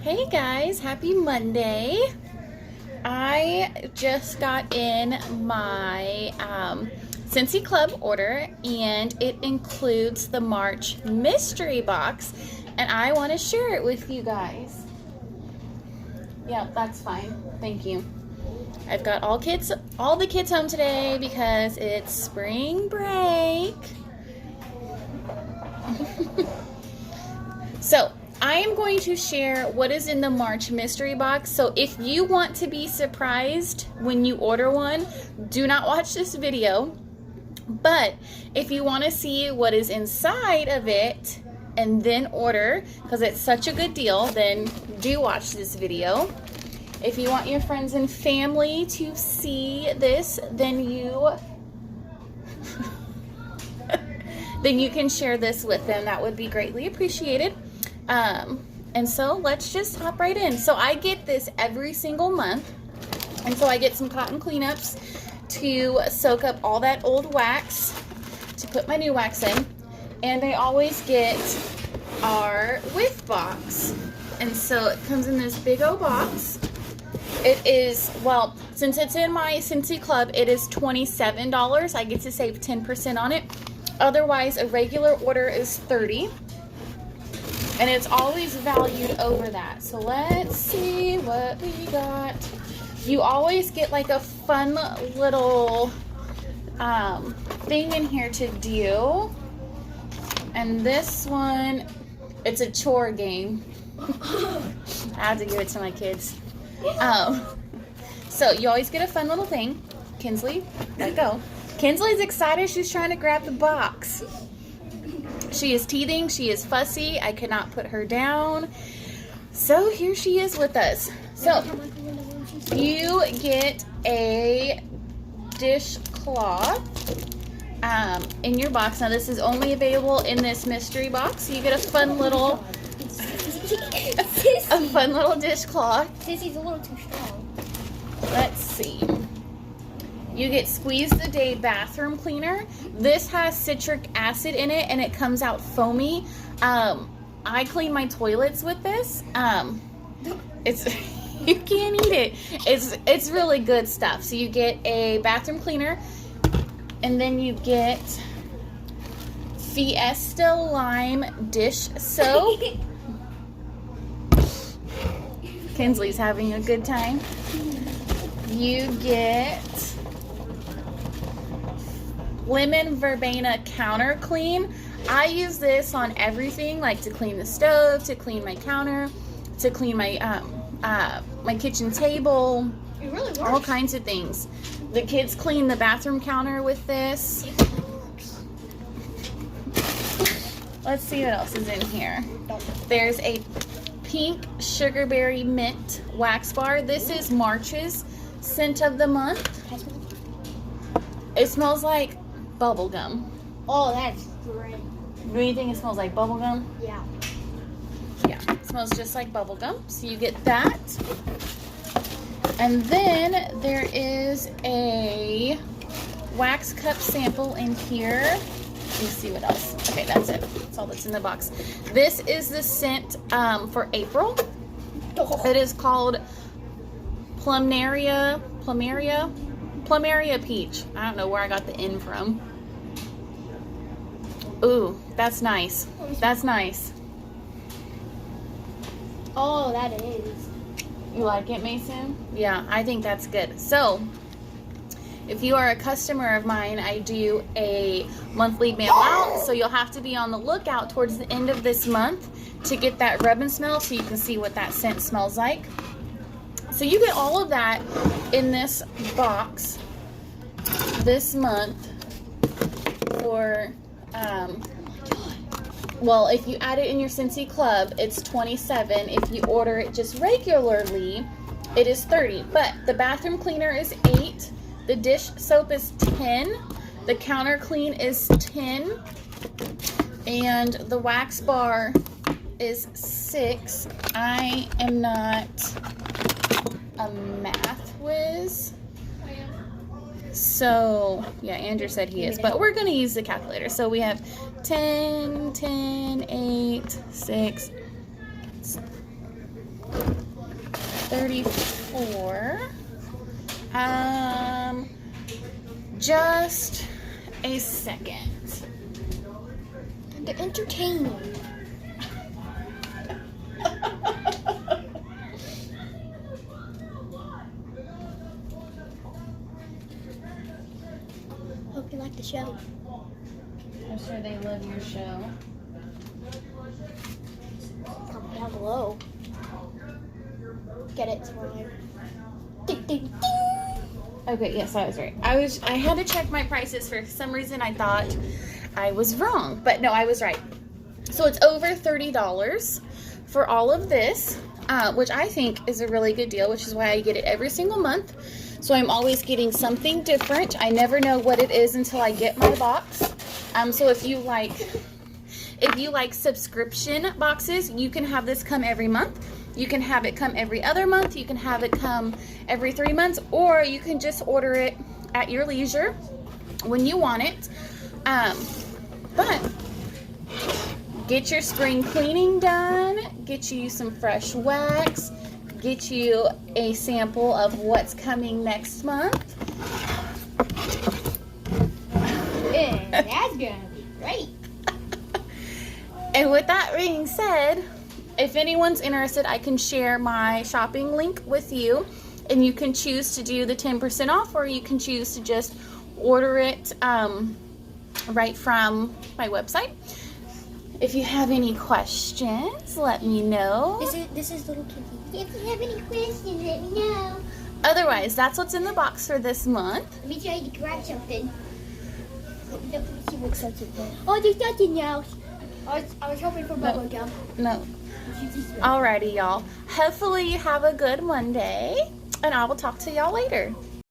Hey guys, happy Monday. I just got in my Scentsy Club order, and it includes the March mystery box, and I want to share it with you guys. Yeah, that's fine. Thank you. I've got all the kids home today because it's spring break. So I am going to share what is in the March mystery box. So if you want to be surprised when you order one, do not watch this video. But if you want to see what is inside of it and then order, because it's such a good deal, then do watch this video. If you want your friends and family to see this, then you can share this with them. That would be greatly appreciated. And so let's just hop right in. So I get this every single month, and so I get some cotton cleanups to soak up all that old wax to put my new wax in, and I always get our Whiff Box, and so it comes in this big old box. It is, well, since it's in my Scentsy Club, it is $27. I get to save 10% on it. Otherwise, a regular order is $30. And it's always valued over that. So let's see what we got. You always get like a fun little thing in here to do. And this one, it's a chore game. I have to give it to my kids. So you always get a fun little thing. Kinsley, let go. Kinsley's excited. She's trying to grab the box. She is teething. She is fussy. I cannot put her down. So here she is with us. So you get a dishcloth in your box. Now this is only available in this mystery box. So you get a fun little dishcloth. Sissy's a little too strong. Let's see. You get Squeeze the Day bathroom cleaner. This has citric acid in it and it comes out foamy. I clean my toilets with this. It's you can't eat it. It's really good stuff. So you get a bathroom cleaner, and then you get Fiesta Lime dish soap. Kinsley's having a good time. You get Lemon Verbena counter clean. I use this on everything, like to clean the stove, to clean my counter, to clean my my kitchen table. It really works. All kinds of things. The kids clean the bathroom counter with this. Let's see what else is in here. There's a pink sugarberry mint wax bar. This is March's scent of the month. It smells like bubble gum. Oh, that's great. Do you think it smells like bubble gum? Yeah. Yeah, it smells just like bubble gum. So you get that. And then there is a wax cup sample in here. Let me see what else. Okay, that's it. That's all that's in the box. This is the scent for April. It is called Plumeria Peach. I don't know where I got the N from. Ooh, that's nice. That's nice. Oh, that is. You like it, Mason? Yeah, I think that's good. So, if you are a customer of mine, I do a monthly mail out. So you'll have to be on the lookout towards the end of this month to get that rub and smell so you can see what that scent smells like. So you get all of that in this box this month for, well, if you add it in your Scentsy Club, it's $27. If you order it just regularly, it is $30. But the bathroom cleaner is $8. The dish soap is $10. The counter clean is $10. And the wax bar is $6. I am not a math whiz. So, yeah, Andrew said he is, but we're going to use the calculator. So we have 10, 10, 8, 6, $34. Just a second. They're entertaining. Hope you like the show. I'm sure they love your show. Comment down below. Get it, it's mine. Ding, ding, ding. Okay, yes, I was right. I had to check my prices. For some reason I thought I was wrong, but no, I was right. So it's over $30 for all of this, which I think is a really good deal, which is why I get it every single month. So I'm always getting something different. I never know what it is until I get my box. So if you like subscription boxes, you can have this come every month. You can have it come every other month. You can have it come every 3 months, or you can just order it at your leisure when you want it. But get your spring cleaning done, get you some fresh wax, get you a sample of what's coming next month. Yeah, that's gonna be great. And with that being said, if anyone's interested, I can share my shopping link with you, and you can choose to do the 10% off, or you can choose to just order it right from my website. If you have any questions, let me know. This is little Kitty. If you have any questions, let me know. Otherwise, that's what's in the box for this month. Let me try to grab something. Let me see what's something. Oh, there's nothing else. I was hoping for bubble gum. No. Alrighty, y'all. Hopefully you have a good Monday, and I will talk to y'all later.